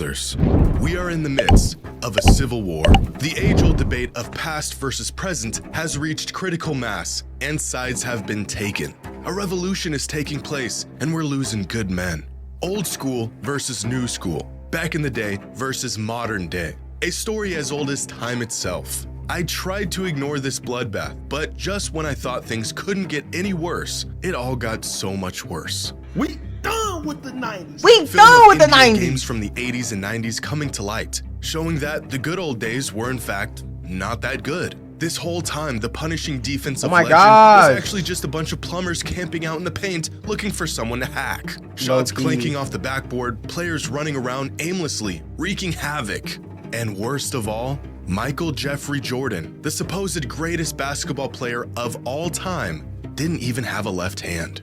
Brothers, we are in the midst of a civil war. The age-old debate of past versus present has reached critical mass, and sides have been taken. A revolution is taking place, and we're losing good men. Old school versus new school. Back in the day versus modern day. A story as old as time itself. I tried to ignore this bloodbath, but just when I thought things couldn't get any worse, it all got so much worse. We done with the 90s. We done with the 90s. Games from the 80s and 90s coming to light, showing that the good old days were in fact not that good. This whole time, the punishing defensive legend was actually just a bunch of plumbers camping out in the paint looking for someone to hack. Shots clinking off the backboard, players running around aimlessly, wreaking havoc. And worst of all, Michael Jeffrey Jordan, the supposed greatest basketball player of all time, didn't even have a left hand.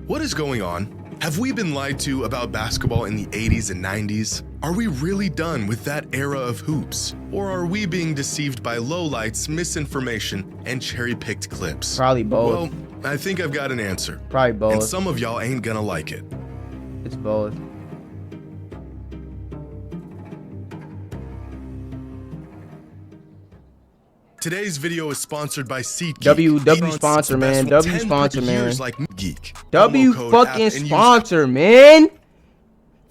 What is going on? Have we been lied to about basketball in the 80s and 90s? Are we really done with that era of hoops? Or are we being deceived by lowlights, misinformation, and cherry-picked clips? Probably both. Well, I think I've got an answer. Probably both. And some of y'all ain't gonna like it. It's both. Today's video is sponsored by SeatGeek. W sponsor, man. W sponsor, man. Like Geek. W fucking sponsor, man.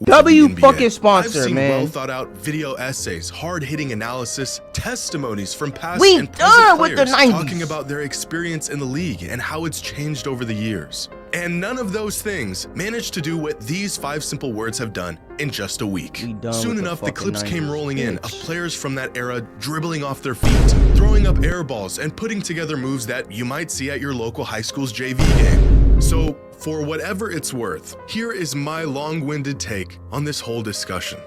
W fucking sponsor, I've seen man. well thought out video essays, hard-hitting analysis, testimonies from past We and done present with the players 90s. talking about their experience in the league and how it's changed over the years. And none of those things managed to do what these 5 simple words have done in just a week. Soon enough, the clips came rolling in of players from that era dribbling off their feet, throwing up air balls, and putting together moves that you might see at your local high school's JV game. So, for whatever it's worth, here is my long-winded take on this whole discussion.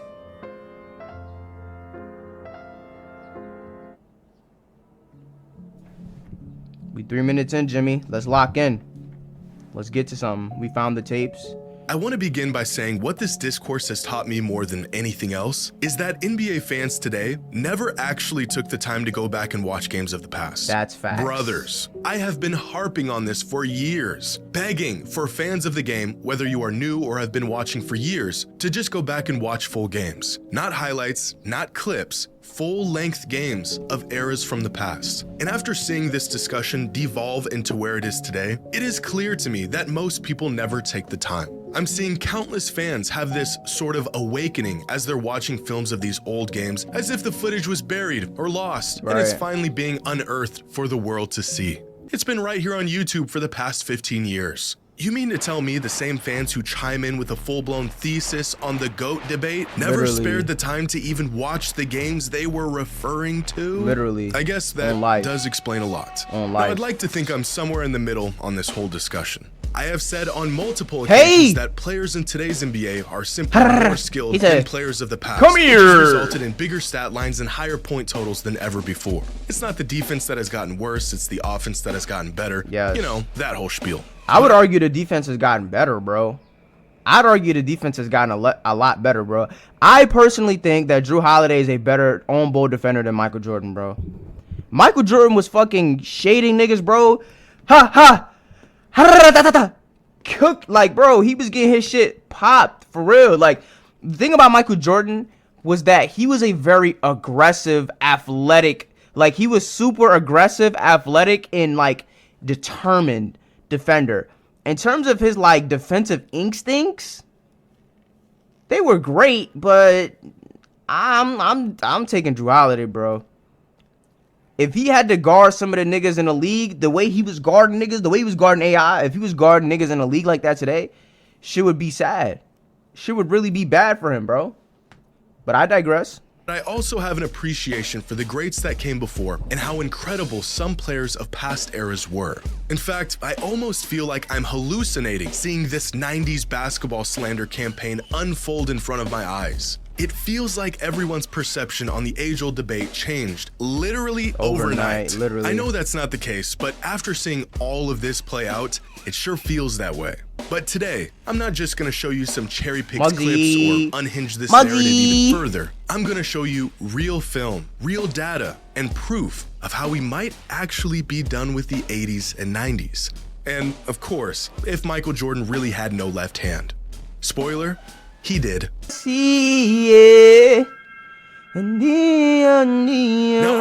We 3 minutes in, Jimmy. Let's lock in. Let's get to something. We found the tapes. I want to begin by saying what this discourse has taught me more than anything else is that NBA fans today never actually took the time to go back and watch games of the past. That's facts. Brothers, I have been harping on this for years, begging for fans of the game, whether you are new or have been watching for years, to just go back and watch full games. Not highlights, not clips, full-length games of eras from the past. And after seeing this discussion devolve into where it is today, it is clear to me that most people never take the time. I'm seeing countless fans have this sort of awakening as they're watching films of these old games as if the footage was buried or lost and it's finally being unearthed for the world to see. It's been right here on YouTube for the past 15 years. You mean to tell me the same fans who chime in with a full-blown thesis on the GOAT debate never spared the time to even watch the games they were referring to? Literally. I guess that does explain a lot. Now, I'd like to think I'm somewhere in the middle on this whole discussion. I have said on multiple occasions that players in today's NBA are simply more skilled than players of the past, which has resulted in bigger stat lines and higher point totals than ever before. It's not the defense that has gotten worse, it's the offense that has gotten better. Yes. You know, that whole spiel. I would argue the defense has gotten better, bro. I'd argue the defense has gotten a lot better, bro. I personally think that Drew Holiday is a better on-ball defender than Michael Jordan, bro. Michael Jordan was fucking shading niggas, bro. Cooked, like, bro, he was getting his shit popped for real. Like, the thing about Michael Jordan was that he was a very aggressive, athletic, like, he was super aggressive, athletic, and like determined defender. In terms of his like defensive instincts, they were great, but I'm taking Drew Holiday, bro. If he had to guard some of the niggas in the league, the way he was guarding niggas, the way he was guarding AI, if he was guarding niggas in the league like that today, shit would be sad. Shit would really be bad for him, bro. But I digress. I also have an appreciation for the greats that came before and how incredible some players of past eras were. In fact, I almost feel like I'm hallucinating seeing this 90s basketball slander campaign unfold in front of my eyes. It feels like everyone's perception on the age-old debate changed literally overnight. Literally. I know that's not the case, but after seeing all of this play out, it sure feels that way. But today, I'm not just going to show you some cherry-picked clips or unhinge this narrative even further. I'm going to show you real film, real data, and proof of how we might actually be done with the 80s and 90s. And, of course, if Michael Jordan really had no left hand. Spoiler, He did. See it. Now, I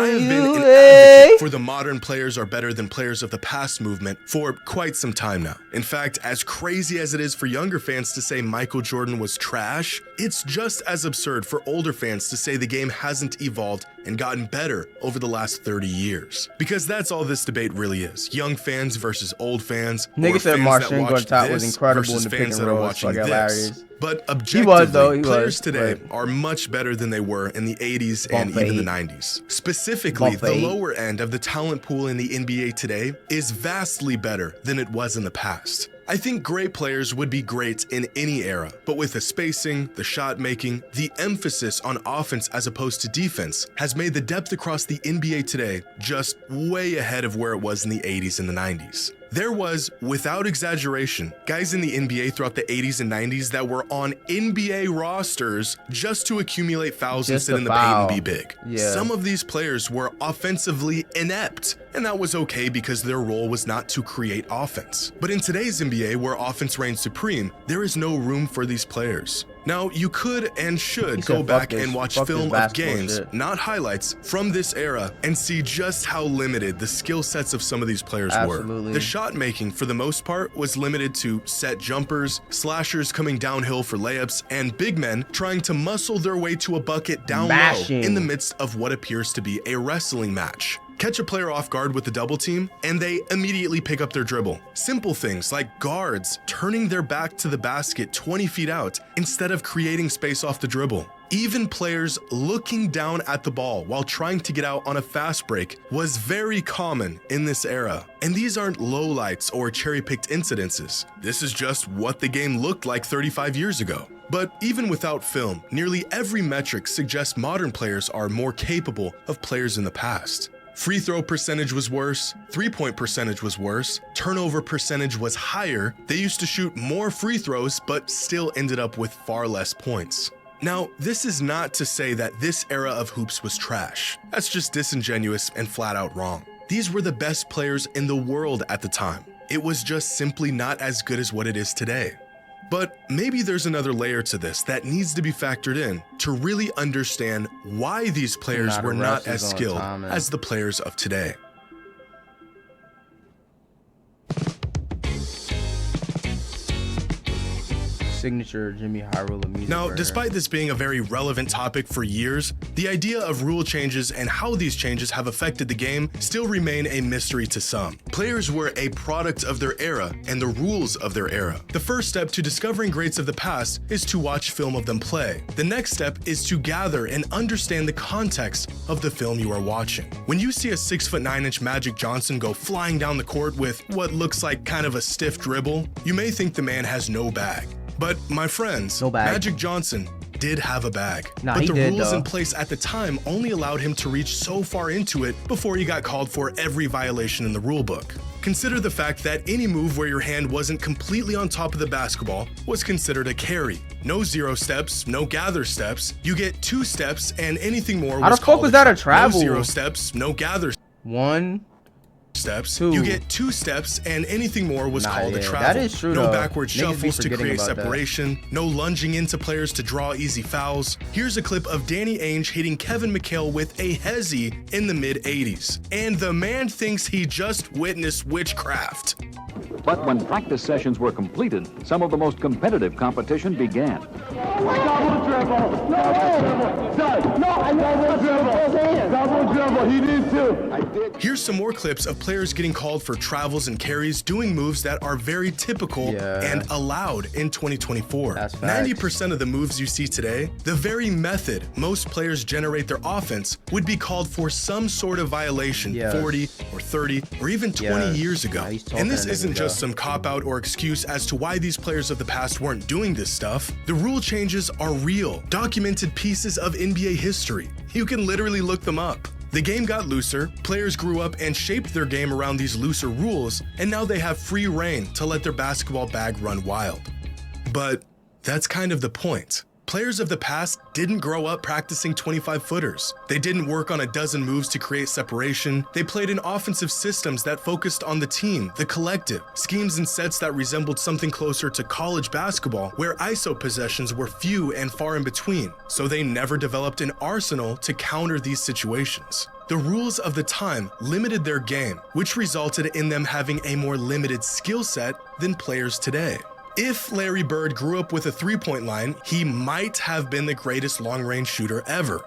have been an advocate for the modern players are better than players of the past movement for quite some time now. In fact, as crazy as it is for younger fans to say Michael Jordan was trash, it's just as absurd for older fans to say the game hasn't evolved and gotten better over the last 30 years. Because that's all this debate really is. Young fans versus old fans. Nigga said Marcin Gortat was incredible in versus the pick fans and that are roll. watching Fucking this. hilarious. But objectively, He players was, today but- are much better than they were in the 80s and Bump even the eight. 90s. Specifically, Bump the eight. lower end of the talent pool in the NBA today is vastly better than it was in the past. I think great players would be great in any era, but with the spacing, the shot making, the emphasis on offense as opposed to defense has made the depth across the NBA today just way ahead of where it was in the 80s and the 90s. There was, without exaggeration, guys in the NBA throughout the 80s and 90s that were on NBA rosters just to accumulate fouls and Just sit to in the paint foul. and be big. Yeah. Some of these players were offensively inept, and that was okay because their role was not to create offense. But in today's NBA, where offense reigns supreme, there is no room for these players. Now, you could and should He go said, back "Fuck this- and watch fuck this film of basketball games, shit." not highlights, from this era and see just how limited the skill sets of some of these players were. Absolutely. The shot making, for the most part, was limited to set jumpers, slashers coming downhill for layups, and big men trying to muscle their way to a bucket down Mashing. low in the midst of what appears to be a wrestling match. Catch a player off guard with the double team, and they immediately pick up their dribble. Simple things like guards turning their back to the basket 20 feet out instead of creating space off the dribble. Even players looking down at the ball while trying to get out on a fast break was very common in this era. And these aren't lowlights or cherry-picked incidences. This is just what the game looked like 35 years ago. But even without film, nearly every metric suggests modern players are more capable of players in the past. Free throw percentage was worse, three-point percentage was worse, turnover percentage was higher, they used to shoot more free throws but still ended up with far less points. Now, this is not to say that this era of hoops was trash. That's just disingenuous and flat out wrong. These were the best players in the world at the time. It was just simply not as good as what it is today. But maybe there's another layer to this that needs to be factored in to really understand why these players were not as skilled as the players of today. Signature Jimmy Hyrule music. Now, right despite this being a very relevant topic for years, the idea of rule changes and how these changes have affected the game still remain a mystery to some. Players were a product of their era and the rules of their era. The first step to discovering greats of the past is to watch film of them play. The next step is to gather and understand the context of the film you are watching. When you see a 6'9" Magic Johnson go flying down the court with what looks like kind of a stiff dribble, you may think the man has no bag. But my friends, No bag. Magic Johnson did have a bag. Nah, but he the did, rules though. in place at the time only allowed him to reach so far into it before he got called for every violation in the rulebook. Consider the fact that any move where your hand wasn't completely on top of the basketball was considered a carry. No 0 steps, no gather steps. You get 2 steps, and anything more was How the fuck called was that a travel? No 0 steps, no gather One. steps. Two. You get 2 steps, and anything more was Nah, called a yeah, travel. that is true, No though. backward Niggas be shuffles to forgetting create about that. separation. No lunging into players to draw easy fouls. Here's a clip of Danny Ainge hitting Kevin McHale with a hezzy in the mid-80s. And the man thinks he just witnessed witchcraft. But when practice sessions were completed, some of the most competitive competition began. Double dribble. No, son. No, I double dribble. Double dribble. He did too. I did. Here's some more clips of players getting called for travels and carries doing moves that are very typical Yeah. and allowed in 2024. That's facts. 90% of the moves you see today, the very method most players generate their offense would be called for some sort of violation Yes. 40 or 30 or even 20 Yes. years ago. Nah, he's talking And this to isn't niggas, just though. some cop-out or excuse as to why these players of the past weren't doing this stuff. The rule changes are real, documented pieces of NBA history. You can literally look them up. The game got looser, players grew up and shaped their game around these looser rules, and now they have free reign to let their basketball bag run wild. But that's kind of the point. Players of the past didn't grow up practicing 25-footers. They didn't work on a dozen moves to create separation. They played in offensive systems that focused on the team, the collective, schemes and sets that resembled something closer to college basketball, where ISO possessions were few and far in between, so they never developed an arsenal to counter these situations. The rules of the time limited their game, which resulted in them having a more limited skill set than players today. If Larry Bird grew up with a three-point line, he might have been the greatest long-range shooter ever,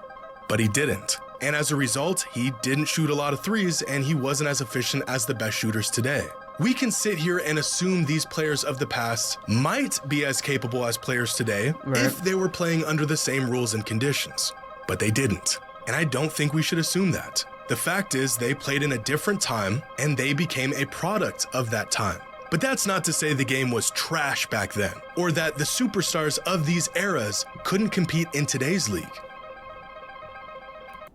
but he didn't. And as a result, he didn't shoot a lot of threes and he wasn't as efficient as the best shooters today. We can sit here and assume these players of the past might be as capable as players today if they were playing under the same rules and conditions, but they didn't. And I don't think we should assume that. The fact is they played in a different time and they became a product of that time. But that's not to say the game was trash back then, or that the superstars of these eras couldn't compete in today's league.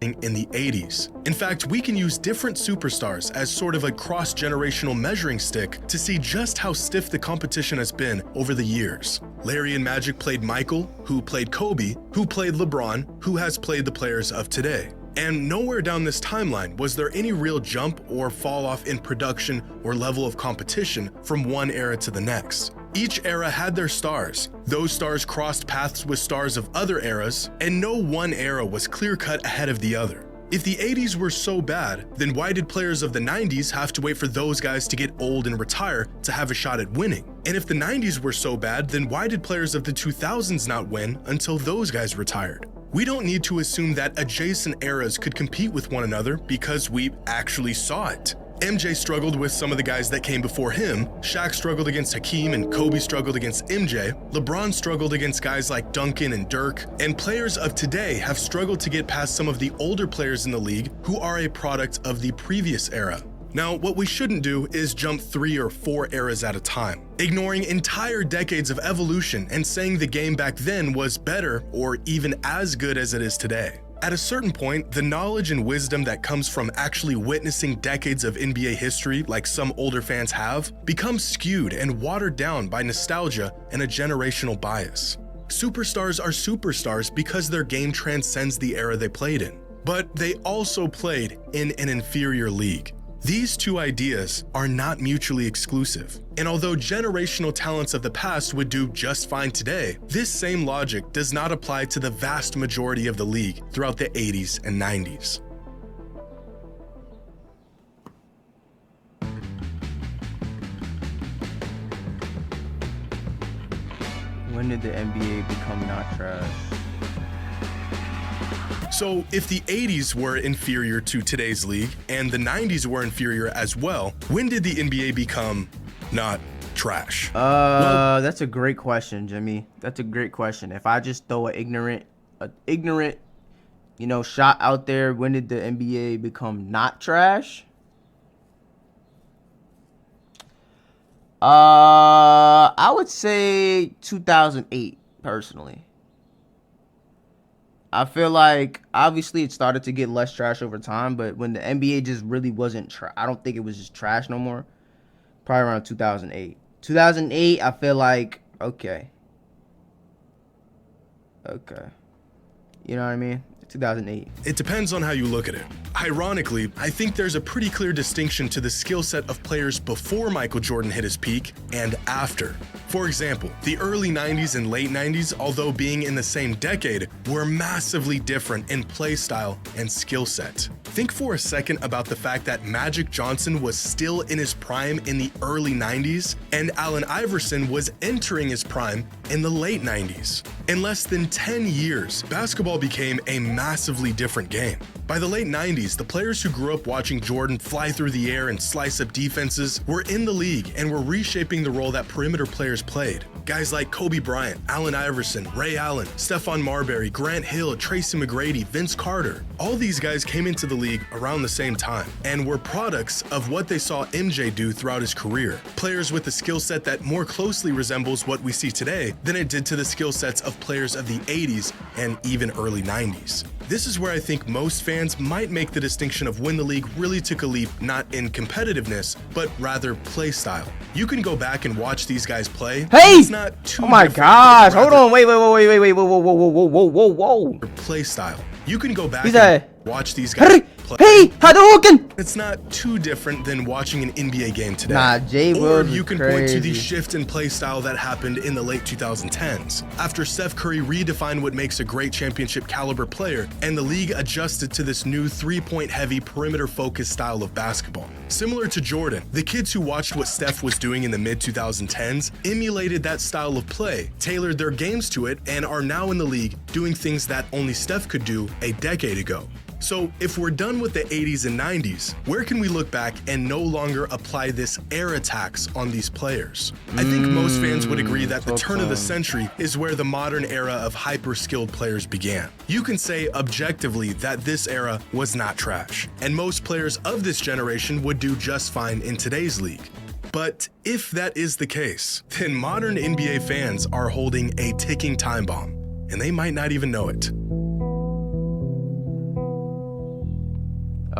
In the 80s. In fact, we can use different superstars as sort of a cross-generational measuring stick to see just how stiff the competition has been over the years. Larry and Magic played Michael, who played Kobe, who played LeBron, who has played the players of today. And nowhere down this timeline was there any real jump or fall off in production or level of competition from one era to the next. Each era had their stars. Those stars crossed paths with stars of other eras, and no one era was clear-cut ahead of the other. If the 80s were so bad, then why did players of the 90s have to wait for those guys to get old and retire to have a shot at winning? And if the 90s were so bad, then why did players of the 2000s not win until those guys retired? We don't need to assume that adjacent eras could compete with one another because we actually saw it. MJ struggled with some of the guys that came before him, Shaq struggled against Hakeem and Kobe struggled against MJ, LeBron struggled against guys like Duncan and Dirk, and players of today have struggled to get past some of the older players in the league who are a product of the previous era. Now, what we shouldn't do is jump 3 or 4 eras at a time, ignoring entire decades of evolution and saying the game back then was better or even as good as it is today. At a certain point, the knowledge and wisdom that comes from actually witnessing decades of NBA history, like some older fans have, becomes skewed and watered down by nostalgia and a generational bias. Superstars are superstars because their game transcends the era they played in, but they also played in an inferior league. These two ideas are not mutually exclusive, and although generational talents of the past would do just fine today, this same logic does not apply to the vast majority of the league throughout the 80s and 90s. When did the NBA become not trash? So if the 80s were inferior to today's league and the 90s were inferior as well, when did the NBA become not trash? That's a great question, Jimmy. That's a great question. If I just throw an ignorant, shot out there, when did the NBA become not trash? I would say 2008, personally. I feel like obviously it started to get less trash over time, but when the NBA just really wasn't I don't think it was just trash no more. Probably around 2008. 2008, I feel like okay. You know what I mean? 2008. It depends on how you look at it. Ironically, I think there's a pretty clear distinction to the skill set of players before Michael Jordan hit his peak and after. For example, the early 90s and late 90s, although being in the same decade, were massively different in play style and skill set. Think for a second about the fact that Magic Johnson was still in his prime in the early 90s and Allen Iverson was entering his prime in the late 90s. In less than 10 years, basketball became a massively different game. By the late 90s, the players who grew up watching Jordan fly through the air and slice up defenses were in the league and were reshaping the role that perimeter players played. Guys like Kobe Bryant, Allen Iverson, Ray Allen, Stephon Marbury, Grant Hill, Tracy McGrady, Vince Carter. All these guys came into the league around the same time and were products of what they saw MJ do throughout his career. Players with a skill set that more closely resembles what we see today than it did to the skill sets of players of the 80s and even early 90s. This is where I think most fans fans might make the distinction of when the league really took a leap not in competitiveness, but rather play style. You can go back and watch these guys play. Hey! It's not too Oh my different, gosh! but Hold rather on! Wait! Whoa! play style. You can go back He's and watch these guys play. Hey! Hadouken! It's not too different than watching an NBA game today. Nah, Jay Or Wills you is can point to the crazy. shift in play style that happened in the late 2010s, after Steph Curry redefined what makes a great championship caliber player, and the league adjusted to this new three-point heavy, perimeter-focused style of basketball. Similar to Jordan, the kids who watched what Steph was doing in the mid-2010s emulated that style of play, tailored their games to it, and are now in the league doing things that only Steph could do a decade ago. So if we're done with the 80s and 90s, where can we look back and no longer apply this era tax on these players? I think most fans would agree that the turn of the century is where the modern era of hyper-skilled players began. You can say objectively that this era was not trash, and most players of this generation would do just fine in today's league. But if that is the case, then modern NBA fans are holding a ticking time bomb, and they might not even know it.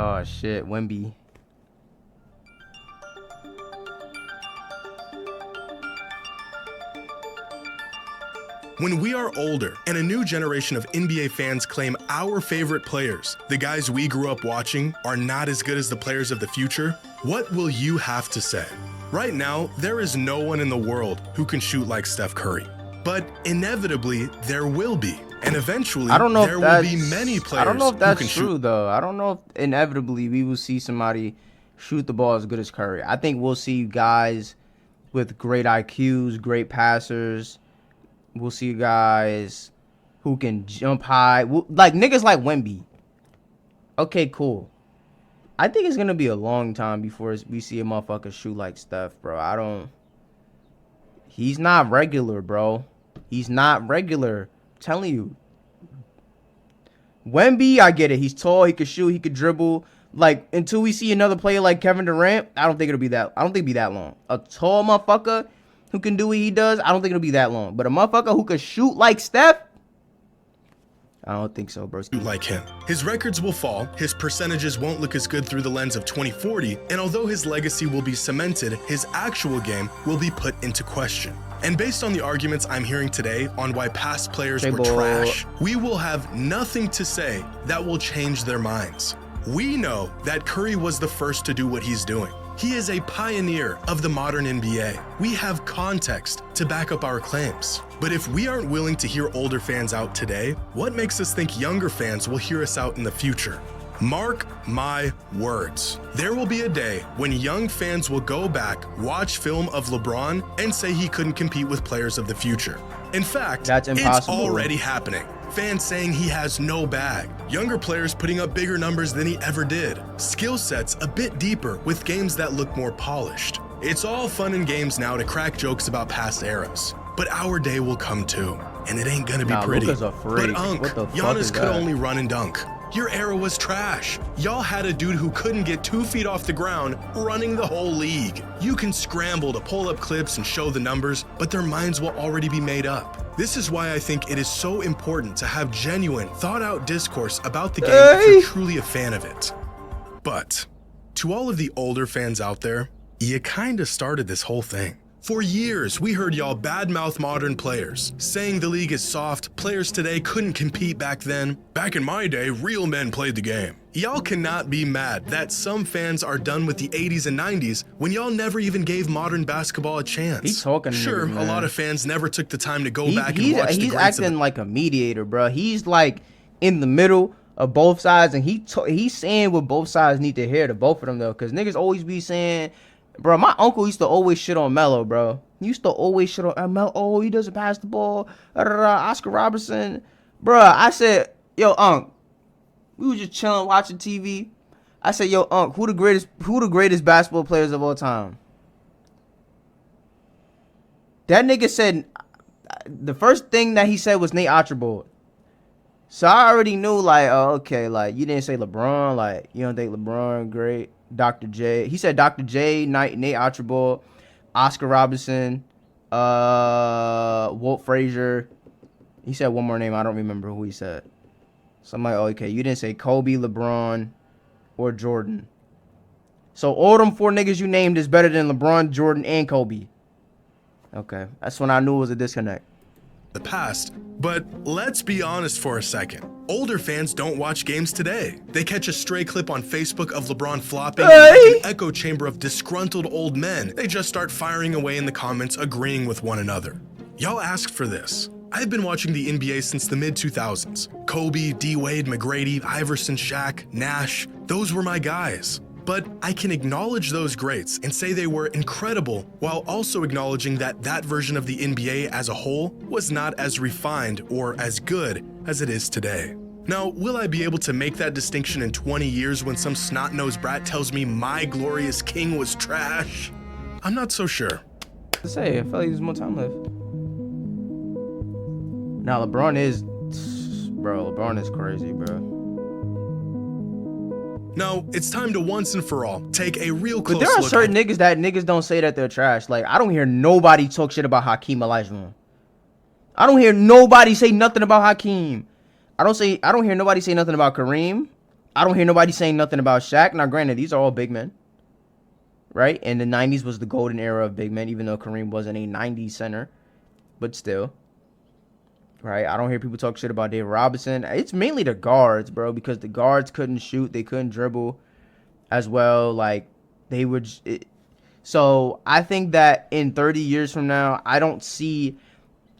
Oh shit, Wemby. When we are older and a new generation of NBA fans claim our favorite players, the guys we grew up watching, are not as good as the players of the future, what will you have to say? Right now, there is no one in the world who can shoot like Steph Curry. But inevitably, there will be. And eventually, I don't know there if will that's, be many players I don't know if who that's can true shoot. though. I don't know if inevitably we will see somebody shoot the ball as good as Curry. I think we'll see guys with great IQs, great passers. We'll see guys who can jump high, like niggas like Wemby. Okay, cool. I think it's gonna be a long time before we see a motherfucker shoot like Steph, bro. He's not regular, bro. He's not regular. I'm telling you. Wemby, I get it. He's tall. He could shoot. He could dribble. Like until we see another player like Kevin Durant, I don't think it'll be that long. A tall motherfucker who can do what he does, I don't think it'll be that long. But a motherfucker who could shoot like Steph, I don't think so, bro. Like him. His records will fall, his percentages won't look as good through the lens of 2040, and although his legacy will be cemented, his actual game will be put into question. And based on the arguments I'm hearing today on why past players were trash, we will have nothing to say that will change their minds. We know that Curry was the first to do what he's doing. He is a pioneer of the modern NBA. We have context to back up our claims. But if we aren't willing to hear older fans out today, what makes us think younger fans will hear us out in the future? Mark my words. There will be a day when young fans will go back, watch film of LeBron, and say he couldn't compete with players of the future. In fact, That's it's impossible. already happening. Fans saying he has no bag. Younger players putting up bigger numbers than he ever did. Skill sets a bit deeper with games that look more polished. It's all fun and games now to crack jokes about past eras. But our day will come too, and it ain't gonna be pretty. Luka's a freak. But Unk, What the fuck Giannis is could that? only run and dunk. Your era was trash. Y'all had a dude who couldn't get 2 feet off the ground running the whole league. You can scramble to pull up clips and show the numbers, but their minds will already be made up. This is why I think it is so important to have genuine, thought-out discourse about the game if you're truly a fan of it. But to all of the older fans out there, you kinda started this whole thing. For years, we heard y'all badmouth modern players, saying the league is soft, players today couldn't compete back then. Back in my day, real men played the game. Y'all cannot be mad that some fans are done with the 80s and 90s when y'all never even gave modern basketball a chance. He's talking to Sure, niggas, a man. lot of fans never took the time to go back and watch the He's greats of acting like a mediator, bro. He's like in the middle of both sides, and he's saying what both sides need to hear to both of them though, because niggas always be saying, bro, my uncle used to always shit on Melo, bro. He used to always shit on Melo. Oh, he doesn't pass the ball. Oscar Robertson, bro. I said, yo, Unc, we were just chilling watching TV. I said, yo, Unc, who the greatest basketball players of all time? That nigga said, the first thing that he said was Nate Archibald. So I already knew, like, oh, okay, like, you didn't say LeBron, like, you don't think LeBron great. Dr. J. He said Dr. J, Nate Archibald, Oscar Robertson, Walt Frazier. He said one more name. I don't remember who he said. Somebody, okay, you didn't say Kobe, LeBron, or Jordan. So all them 4 niggas you named is better than LeBron, Jordan, and Kobe. Okay, that's when I knew it was a disconnect. The past, but let's be honest for a second. Older fans don't watch games today. They catch a stray clip on Facebook of LeBron flopping and like an echo chamber of disgruntled old men. They just start firing away in the comments, agreeing with one another. Y'all asked for this. I've been watching the NBA since the mid-2000s. Kobe, D-Wade, McGrady, Iverson, Shaq, Nash, those were my guys. But I can acknowledge those greats and say they were incredible while also acknowledging that that version of the NBA as a whole was not as refined or as good as it is today. Now, will I be able to make that distinction in 20 years when some snot-nosed brat tells me my glorious king was trash? I'm not so sure. To say, I felt like there's more time left. Now, LeBron is crazy, bro. Now, it's time to once and for all take a real close look. But there are look certain niggas that niggas don't say that they're trash. Like, I don't hear nobody talk shit about Hakeem Olajuwon. I don't hear nobody say nothing about Hakeem. I don't hear nobody say nothing about Kareem. I don't hear nobody saying nothing about Shaq. Now, granted, these are all big men, right? And the 90s was the golden era of big men, even though Kareem wasn't a 90s center. But still, right? I don't hear people talk shit about David Robinson. It's mainly the guards, bro, because the guards couldn't shoot. They couldn't dribble as well. Like, they would. So I think that in 30 years from now, I don't see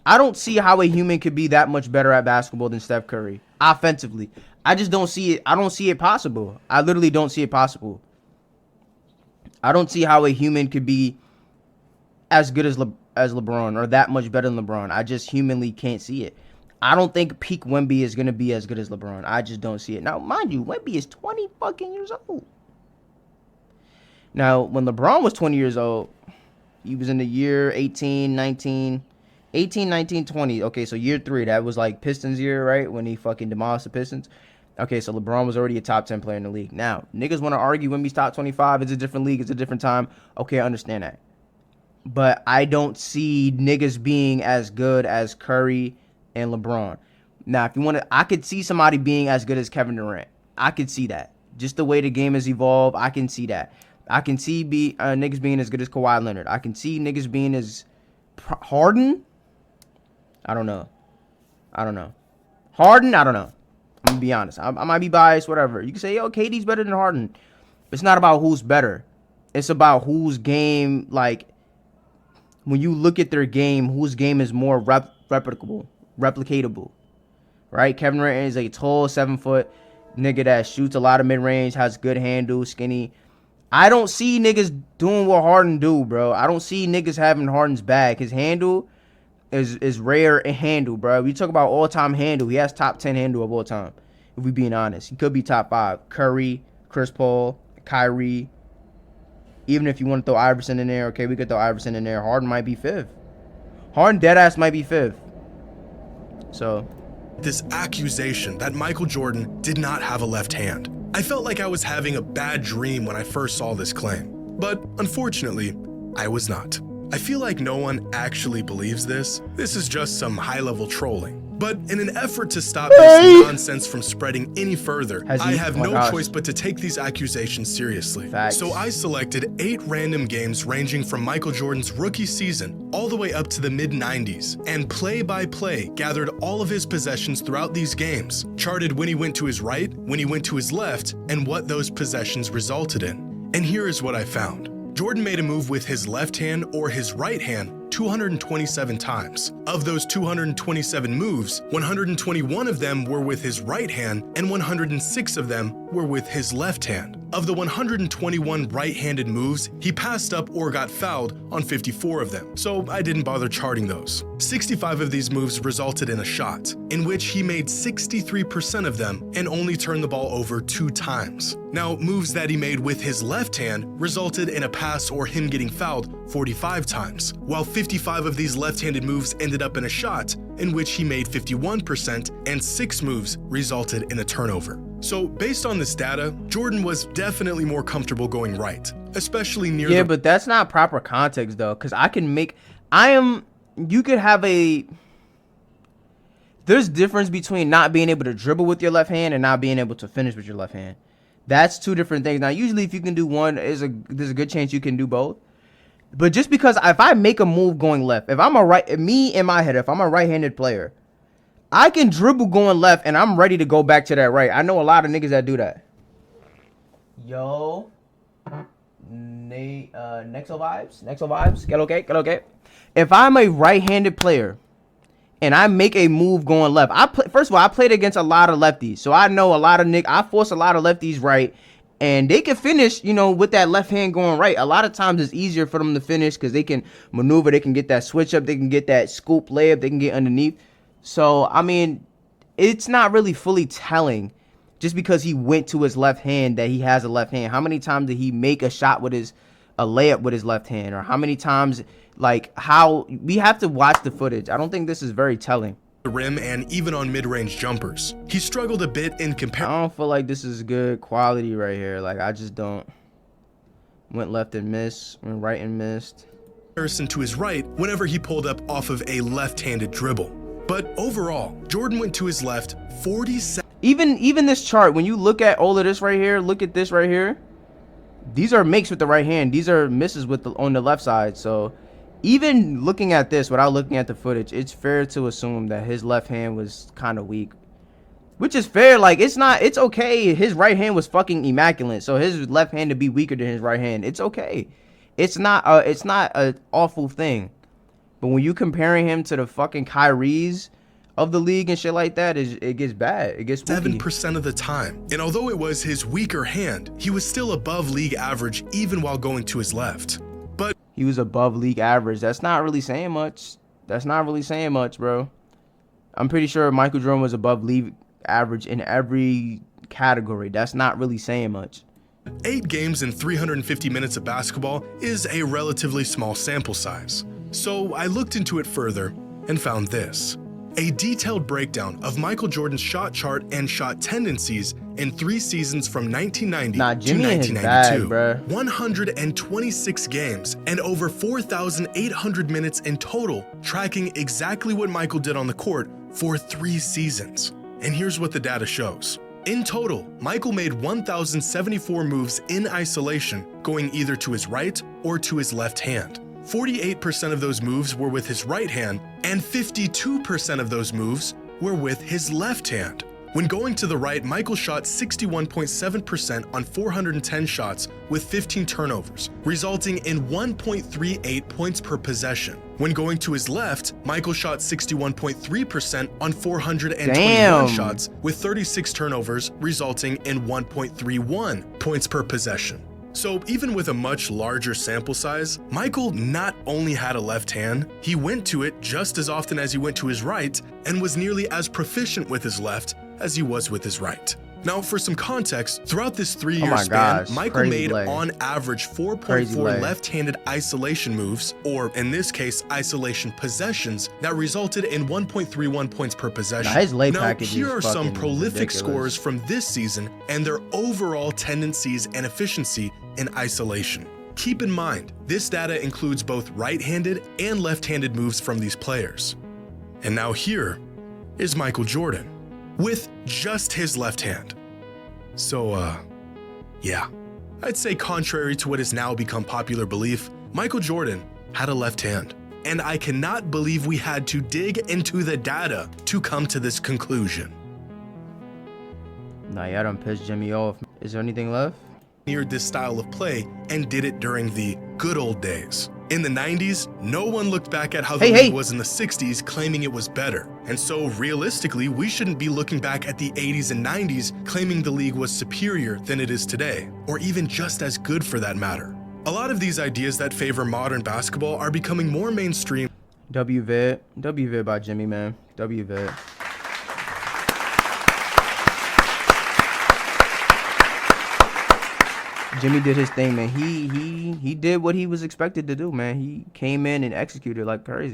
how a human could be that much better at basketball than Steph Curry offensively. I just don't see it. I don't see it possible. I literally don't see it possible. I don't see how a human could be as good as LeBron or that much better than LeBron. I just humanly can't see it. I don't think peak Wemby is going to be as good as LeBron. I just don't see it. Now, mind you, Wemby is 20 fucking years old. Now, when LeBron was 20 years old, he was in the year 18, 19, 20. Okay, so year 3, that was like Pistons year, right? When he fucking demolished the Pistons. Okay, so LeBron was already a top 10 player in the league. Now, niggas want to argue Wemby's top 25. It's a different league. It's a different time. Okay, I understand that. But I don't see niggas being as good as Curry and LeBron. Now, if you want to, I could see somebody being as good as Kevin Durant. I could see that. Just the way the game has evolved, I can see that. I can see niggas being as good as Kawhi Leonard. I can see niggas being as Harden. I don't know. Harden, I don't know. I'm going to be honest. I might be biased, whatever. You can say, yo, KD's better than Harden. It's not about who's better. It's about whose game, like, when you look at their game, whose game is more replicatable, right? Kevin Durant is a tall 7-foot nigga that shoots a lot of mid-range, has good handle, skinny. I don't see niggas doing what Harden do, bro. I don't see niggas having Harden's bag. His handle is rare and handle, bro. We talk about all-time handle. He has top 10 handle of all time, if we being honest. He could be top 5. Curry, Chris Paul, Kyrie. Even if you want to throw Iverson in there, okay, we could throw Iverson in there. Harden might be 5th. Harden deadass might be 5th. So, this accusation that Michael Jordan did not have a left hand. I felt like I was having a bad dream when I first saw this claim. But unfortunately, I was not. I feel like no one actually believes this. This is just some high-level trolling. But in an effort to stop this nonsense from spreading any further, I have no choice but to take these accusations seriously. Facts. So I selected 8 random games ranging from Michael Jordan's rookie season all the way up to the mid-90s, and play by play gathered all of his possessions throughout these games, charted when he went to his right, when he went to his left, and what those possessions resulted in. And here is what I found. Jordan made a move with his left hand or his right hand 227 times. Of those 227 moves, 121 of them were with his right hand and 106 of them were with his left hand. Of the 121 right-handed moves, he passed up or got fouled on 54 of them, so I didn't bother charting those. 65 of these moves resulted in a shot, in which he made 63% of them and only turned the ball over 2 times. Now, moves that he made with his left hand resulted in a pass or him getting fouled 45 times, while 55 of these left-handed moves ended up in a shot, in which he made 51%, and 6 moves resulted in a turnover. So, based on this data, Jordan was definitely more comfortable going right, especially near Yeah, but that's not proper context, though, because you could have the there's difference between not being able to dribble with your left hand and not being able to finish with your left hand. That's two different things. Now, usually if you can do one, there's a good chance you can do both. But just because if I make a move going left, if I'm me in my head, if I'm a right-handed player, I can dribble going left and I'm ready to go back to that right. I know a lot of niggas that do that. Yo. Nexo vibes. Get okay. If I'm a right-handed player and I make a move going left, first of all, I played against a lot of lefties, so I know a lot of I force a lot of lefties right, and they can finish, with that left hand going right. A lot of times it's easier for them to finish because they can maneuver, they can get that switch up, they can get that scoop layup, they can get underneath. So I mean, it's not really fully telling. Just because he went to his left hand that he has a left hand. How many times did he make a shot with a layup with his left hand? Or how many times, we have to watch the footage. I don't think this is very telling. The rim and even on mid-range jumpers. He struggled a bit in comparison. I don't feel like this is good quality right here. I just don't. Went left and missed. Went right and missed. To his right whenever he pulled up off of a left-handed dribble. But overall, Jordan went to his left 47. Even this chart, when you look at all of this right here, look at this right here. These are makes with the right hand. These are misses on the left side. So even looking at this without looking at the footage, it's fair to assume that his left hand was kind of weak. Which is fair. It's okay. His right hand was fucking immaculate. So his left hand to be weaker than his right hand, it's okay. It's not an awful thing. But when you comparing him to the fucking Kyries of the league and shit like that, it gets bad. It gets spooky. 7% of the time. And although it was his weaker hand, he was still above league average even while going to his left. But he was above league average. That's not really saying much. Bro. I'm pretty sure Michael Jordan was above league average in every category. That's not really saying much. 8 games in 350 minutes of basketball is a relatively small sample size. So I looked into it further and found this. A detailed breakdown of Michael Jordan's shot chart and shot tendencies in 3 seasons from 1990 to 1992. 126 games and over 4,800 minutes in total, tracking exactly what Michael did on the court for 3 seasons. And here's what the data shows. In total, Michael made 1,074 moves in isolation, going either to his right or to his left hand. 48% of those moves were with his right hand, and 52% of those moves were with his left hand. When going to the right, Michael shot 61.7% on 410 shots with 15 turnovers, resulting in 1.38 points per possession. When going to his left, Michael shot 61.3% on 421 shots with 36 turnovers, resulting in 1.31 points per possession. So even with a much larger sample size, Michael not only had a left hand, he went to it just as often as he went to his right and was nearly as proficient with his left as he was with his right. Now, for some context, throughout this 3-year span, Michael made on average 4.4 left-handed isolation moves, or in this case, isolation possessions, that resulted in 1.31 points per possession. Now, here are some prolific scores from this season and their overall tendencies and efficiency in isolation. Keep in mind, this data includes both right-handed and left-handed moves from these players. And now here is Michael Jordan with just his left hand. So, yeah. I'd say contrary to what has now become popular belief, Michael Jordan had a left hand. And I cannot believe we had to dig into the data to come to this conclusion. Nah, y'all done pissed Jimmy off. Is there anything left? Neared this style of play and did it during the good old days. In the 90s, no one looked back at how the league was in the 60s claiming it was better. And so realistically, we shouldn't be looking back at the 80s and 90s claiming the league was superior than it is today, or even just as good for that matter. A lot of these ideas that favor modern basketball are becoming more mainstream. W-Vid by Jimmy, man. W-Vid. Jimmy did his thing, man. He did what he was expected to do, man. He came in and executed like crazy.